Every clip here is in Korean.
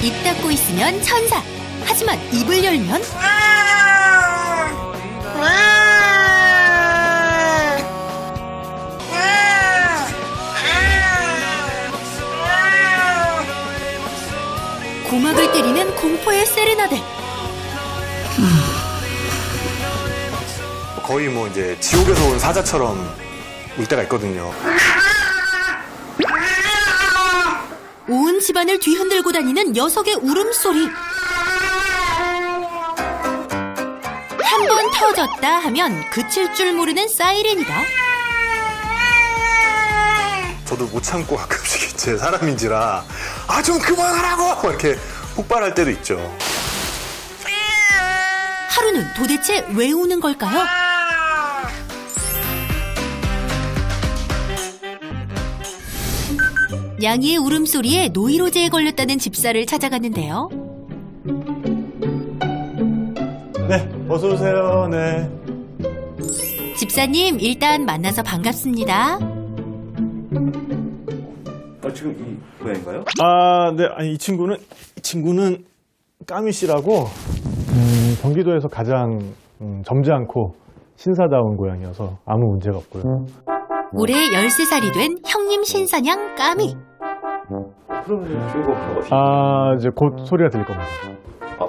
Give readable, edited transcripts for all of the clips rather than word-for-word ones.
입 닫고 있으면 천사. 하지만 입을 열면 고막을 때리는 공포의 세레나데. 거의 뭐 이제 지옥에서 온 사자처럼 울 때가 있거든요. 온 집안을 뒤흔들고 다니는 녀석의 울음소리. 한 번 터졌다 하면 그칠 줄 모르는 사이렌이다. 저도 못 참고 가끔씩 제 사람인지라 좀 그만하라고 이렇게 폭발할 때도 있죠. 하루는 도대체 왜 우는 걸까요? 양이의 울음소리에 노이로제에 걸렸다는 집사를 찾아갔는데요. 네, 어서 오세요. 네. 집사님, 일단 만나서 반갑습니다. 지금 이 고양인가요? 네. 아니, 이 친구는 까미 씨라고 경기도에서 가장 점잖고 신사다운 고양이여서 아무 문제가 없고요. 올해 13살이 된 형님 신사냥 까미. 그러면 이거 봐봐. 이제 곧 소리가 들릴 겁니다.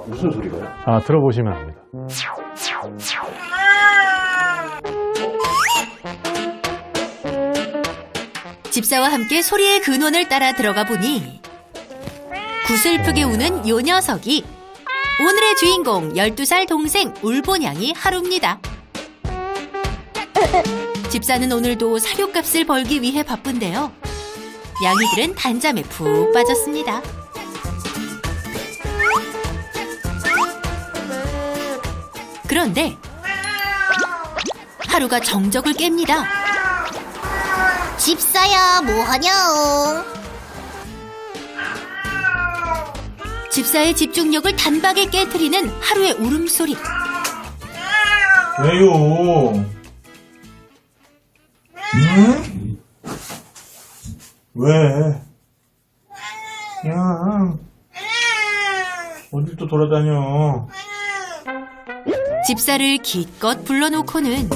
무슨 소리가요? 들어보시면 압니다. 집사와 함께 소리의 근원을 따라 들어가 보니 구슬프게 우는 요 녀석이 오늘의 주인공 12살 동생 울보냥이 하루입니다. 집사는 오늘도 사료값을 벌기 위해 바쁜데요. 양이들은 단잠에 푹 빠졌습니다. 그런데 하루가 정적을 깹니다. 집사야, 뭐하냐? 집사의 집중력을 단박에 깨트리는 하루의 울음소리. 왜요? 응? 왜? 그냥 어딜 또 돌아다녀? 집사를 기껏 불러놓고는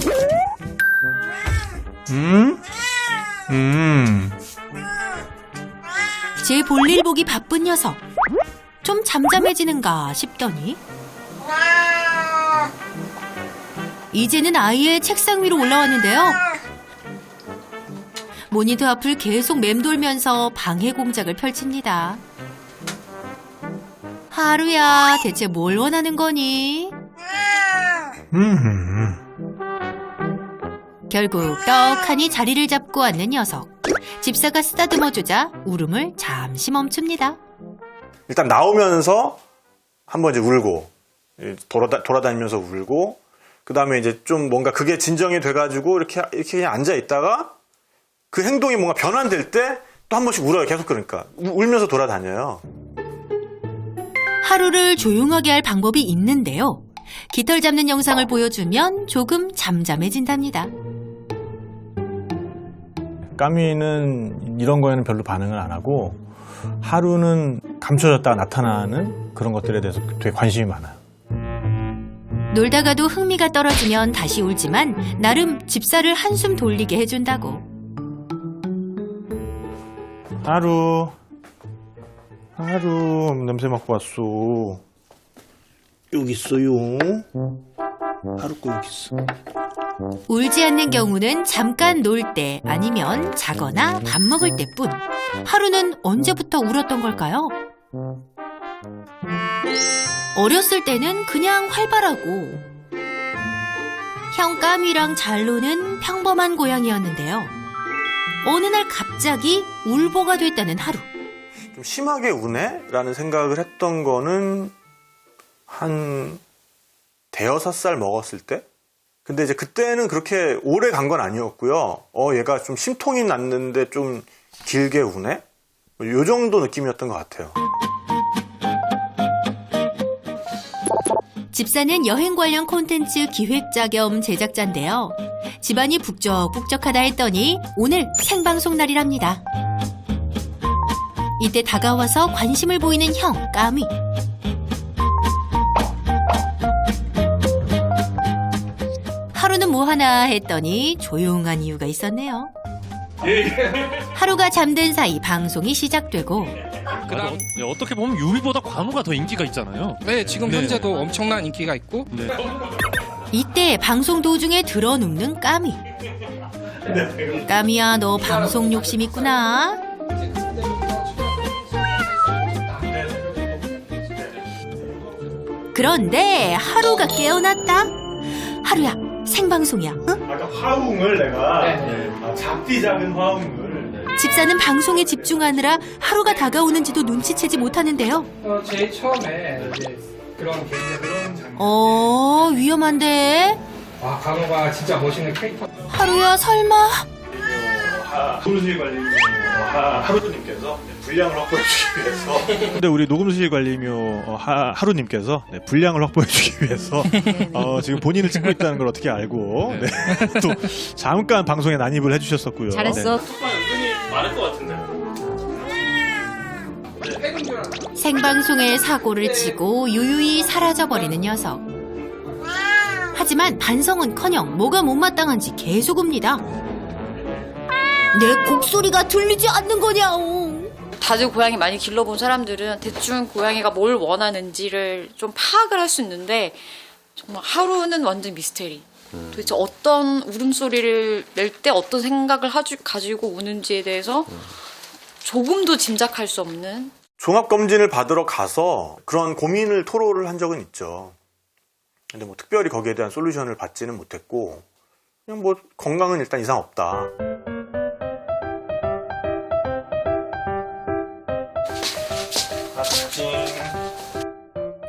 제 볼일 보기 바쁜 녀석. 좀 잠잠해지는가 싶더니 이제는 아이의 책상 위로 올라왔는데요. 모니터 앞을 계속 맴돌면서 방해 공작을 펼칩니다. 하루야, 대체 뭘 원하는 거니? 결국 떡하니 자리를 잡고 앉는 녀석. 집사가 쓰다듬어주자 울음을 잠시 멈춥니다. 일단 나오면서 한번 이제 울고 돌아다니면서 울고 그 다음에 이제 좀 뭔가 그게 진정이 돼가지고 이렇게 그냥 앉아 있다가 그 행동이 뭔가 변환될 때 또 한 번씩 울어요. 계속. 그러니까 울면서 돌아다녀요. 하루를 조용하게 할 방법이 있는데요. 깃털 잡는 영상을 보여주면 조금 잠잠해진답니다. 까미는 이런 거에는 별로 반응을 안 하고 하루는 감춰졌다가 나타나는 그런 것들에 대해서 되게 관심이 많아요. 놀다가도 흥미가 떨어지면 다시 울지만 나름 집사를 한숨 돌리게 해준다고. 하루 냄새 맡고 왔어. 여기 있어요. 하루 거 여기 있어. 울지 않는 경우는 잠깐 놀 때 아니면 자거나 밥 먹을 때뿐. 하루는 언제부터 울었던 걸까요? 어렸을 때는 그냥 활발하고 형 까미랑 잘 노는 평범한 고양이였는데요. 어느 날 갑자기 울보가 됐다는 하루. 좀 심하게 우네? 라는 생각을 했던 거는 한 대여섯 살 먹었을 때? 근데 이제 그때는 그렇게 오래 간 건 아니었고요. 얘가 좀 심통이 났는데 좀 길게 우네? 요 정도 느낌이었던 것 같아요. 집사는 여행 관련 콘텐츠 기획자 겸 제작자인데요. 집안이 북적북적하다 했더니 오늘 생방송 날이랍니다. 이때 다가와서 관심을 보이는 형 까미. 하루는 뭐 하나 했더니 조용한 이유가 있었네요. 하루가 잠든 사이 방송이 시작되고 그다음 어떻게 보면 유비보다 관우가 더 인기가 있잖아요. 네, 지금 네. 현재도 엄청난 인기가 있고 이때 방송 도중에 들어눕는 까미. 까미야, 너 방송 욕심 있구나. 그런데 하루가 깨어났다. 하루야, 생방송이야. 응? 아까 화웅을 내가 작디 작은 화웅을 집사는 방송에 집중하느라 하루가 다가오는지도 눈치채지 못하는데요. 제일 처음에 이제 그런 개인의 위험한데? 와, 강호가 진짜 멋있는 캐릭터. 하루야, 설마? 노무실 관리님 하루님께서 분량을 확보해 주기 위해서 근데 우리 녹음실 관리묘 하루님께서 분량을 확보해주기 위해서 지금 본인을 찍고 있다는 걸 어떻게 알고 또 잠깐 방송에 난입을 해주셨었고요. 잘했어. 생방송에 사고를 치고 유유히 사라져버리는 녀석. 하지만 반성은커녕 뭐가 못마땅한지 계속 옵니다. 내 곡소리가 들리지 않는 거냐옹. 다들 고양이 많이 길러본 사람들은 대충 고양이가 뭘 원하는지를 좀 파악을 할 수 있는데 정말 하루는 완전 미스테리. 도대체 어떤 울음소리를 낼 때 어떤 생각을 가지고 우는지에 대해서 조금도 짐작할 수 없는. 종합검진을 받으러 가서 그런 고민을 토로를 한 적은 있죠. 근데 뭐 특별히 거기에 대한 솔루션을 받지는 못했고 그냥 뭐 건강은 일단 이상 없다.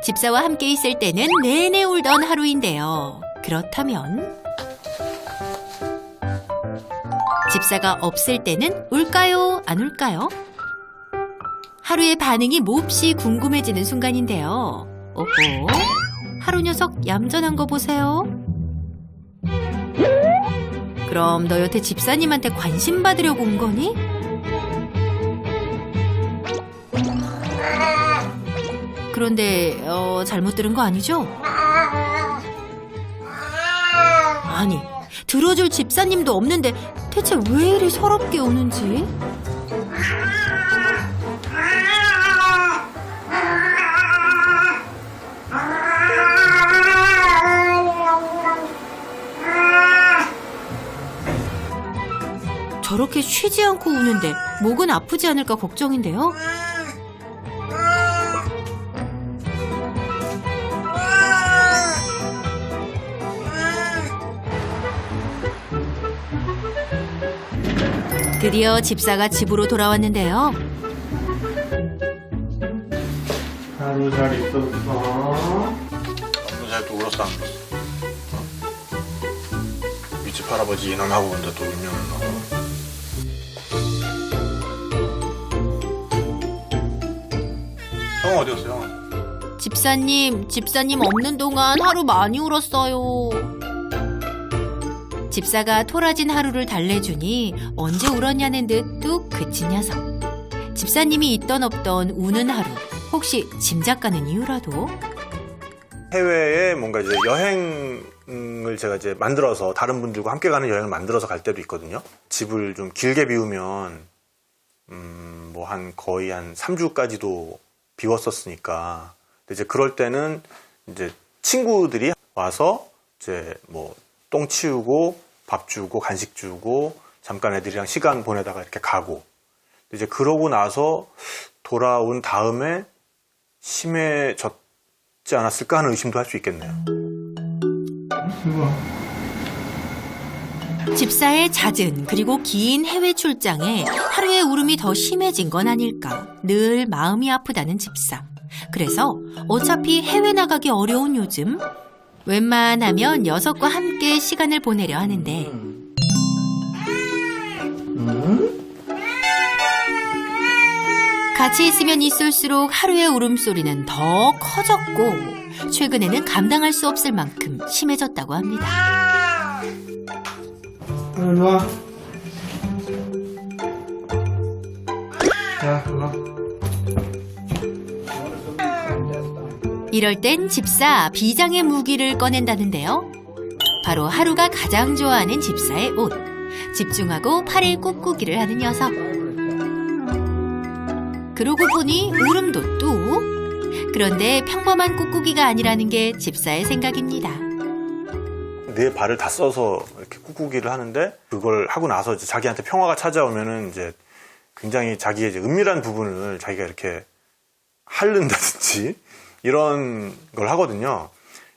집사와 함께 있을 때는 내내 울던 하루인데요. 그렇다면 집사가 없을 때는 울까요? 안 울까요? 하루의 반응이 몹시 궁금해지는 순간인데요. 오호, 하루 녀석 얌전한 거 보세요. 그럼 너 여태 집사님한테 관심 받으려고 온 거니? 그런데 잘못 들은 거 아니죠? 아니, 들어줄 집사님도 없는데 대체 왜 이리 서럽게 우는지? 저렇게 쉬지 않고 우는데 목은 아프지 않을까 걱정인데요. 드디어 집사가 집으로 돌아왔는데요. 하루 잘 있었어. 너무 잘 또 울었어 안 울었어? 윗집 할아버지 인원하고 근데 또 울면은 형 어디 갔어 형? 집사님 없는 동안 하루 많이 울었어요. 집사가 토라진 하루를 달래주니 언제 울었냐는 듯 뚝 그친 녀석. 집사님이 있던 없던 우는 하루. 혹시 짐작 가는 이유라도? 해외에 뭔가 이제 여행을 제가 이제 만들어서 다른 분들과 함께 가는 여행을 만들어서 갈 때도 있거든요. 집을 좀 길게 비우면 뭐 거의 한 3주까지도 비웠었으니까. 근데 이제 그럴 때는 이제 친구들이 와서 이제 뭐 똥 치우고 밥 주고 간식 주고 잠깐 애들이랑 시간 보내다가 이렇게 가고. 이제 그러고 나서 돌아온 다음에 심해졌지 않았을까 하는 의심도 할 수 있겠네요. 집사의 잦은 그리고 긴 해외 출장에 하루의 울음이 더 심해진 건 아닐까. 늘 마음이 아프다는 집사. 그래서 어차피 해외 나가기 어려운 요즘 웬만하면 녀석과 함께 시간을 보내려 하는데 같이 있으면 있을수록 하루의 울음소리는 더 커졌고 최근에는 감당할 수 없을 만큼 심해졌다고 합니다. 일로 와. 자, 일로 와. 이럴 땐 집사 비장의 무기를 꺼낸다는데요. 바로 하루가 가장 좋아하는 집사의 옷. 집중하고 팔에 꾹꾹이를 하는 녀석. 그러고 보니 울음도 그런데 평범한 꾹꾹이가 아니라는 게 집사의 생각입니다. 네 발을 다 써서 이렇게 꾹꾹이를 하는데 그걸 하고 나서 이제 자기한테 평화가 찾아오면은 이제 굉장히 자기의 이제 은밀한 부분을 자기가 이렇게 핥는다든지 이런 걸 하거든요.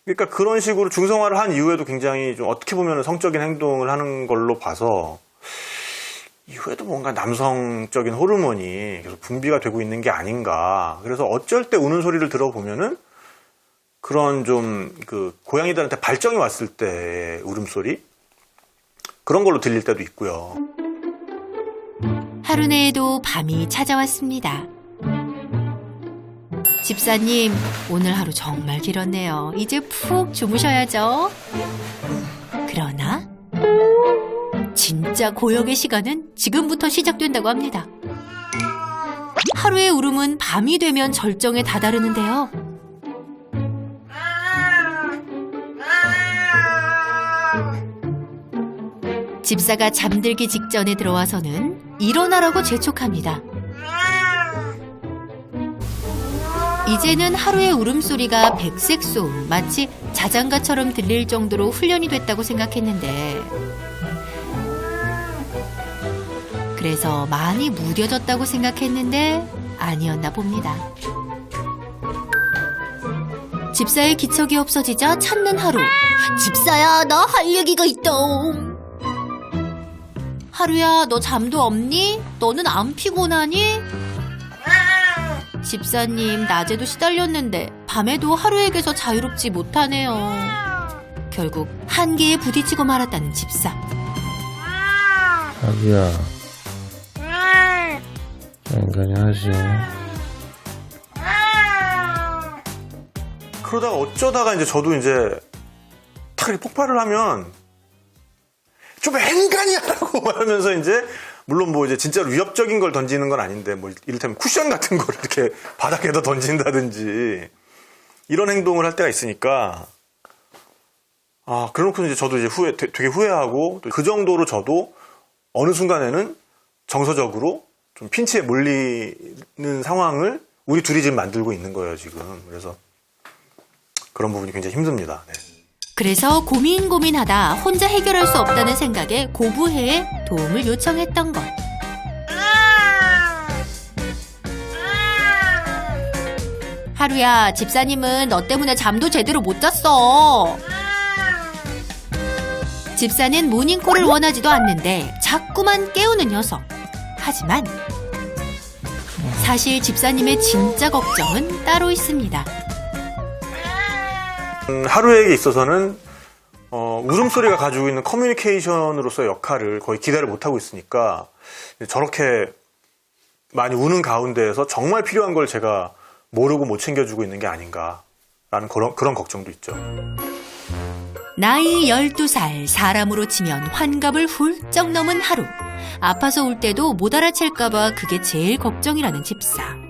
그러니까 그런 식으로 중성화를 한 이후에도 굉장히 좀 어떻게 보면 성적인 행동을 하는 걸로 봐서 이후에도 뭔가 남성적인 호르몬이 계속 분비가 되고 있는 게 아닌가. 그래서 어쩔 때 우는 소리를 들어보면은 그런 좀 그 고양이들한테 발정이 왔을 때 울음소리 그런 걸로 들릴 때도 있고요. 하루 내에도 밤이 찾아왔습니다. 집사님, 오늘 하루 정말 길었네요. 이제 푹 주무셔야죠. 그러나 진짜 고역의 시간은 지금부터 시작된다고 합니다. 하루의 울음은 밤이 되면 절정에 다다르는데요. 집사가 잠들기 직전에 들어와서는 일어나라고 재촉합니다. 이제는 하루의 울음소리가 백색 소음, 마치 자장가처럼 들릴 정도로 훈련이 됐다고 생각했는데 그래서 많이 무뎌졌다고 생각했는데 아니었나 봅니다. 집사의 기척이 없어지자 찾는 하루. 집사야, 나 할 얘기가 있다. 하루야, 너 잠도 없니? 너는 안 피곤하니? 집사님, 낮에도 시달렸는데 밤에도 하루에게서 자유롭지 못하네요. 결국 한계에 부딪히고 말았다는 집사. 자기야, 인간이 하지. 그러다가 어쩌다가 이제 저도 이제 탁 이렇게 폭발을 하면 좀 인간이야라고 말하면서 이제 물론 뭐 이제 진짜로 위협적인 걸 던지는 건 아닌데 뭐 이를테면 쿠션 같은 걸 이렇게 바닥에다 던진다든지 이런 행동을 할 때가 있으니까 그래놓고 이제 저도 이제 되게 후회하고 또 그 정도로 저도 어느 순간에는 정서적으로 좀 핀치에 몰리는 상황을 우리 둘이 지금 만들고 있는 거예요 지금. 그래서 그런 부분이 굉장히 힘듭니다. 네. 그래서 고민하다 혼자 해결할 수 없다는 생각에 고부해에 도움을 요청했던 것. 하루야, 집사님은 너 때문에 잠도 제대로 못 잤어. 집사는 모닝콜을 원하지도 않는데 자꾸만 깨우는 녀석. 하지만 사실 집사님의 진짜 걱정은 따로 있습니다. 하루에게 있어서는 울음소리가 가지고 있는 커뮤니케이션으로서의 역할을 거의 기대를 못하고 있으니까 저렇게 많이 우는 가운데에서 정말 필요한 걸 제가 모르고 못 챙겨주고 있는 게 아닌가라는 그런 걱정도 있죠. 나이 12살, 사람으로 치면 환갑을 훌쩍 넘은 하루. 아파서 울 때도 못 알아챌까봐 그게 제일 걱정이라는 집사.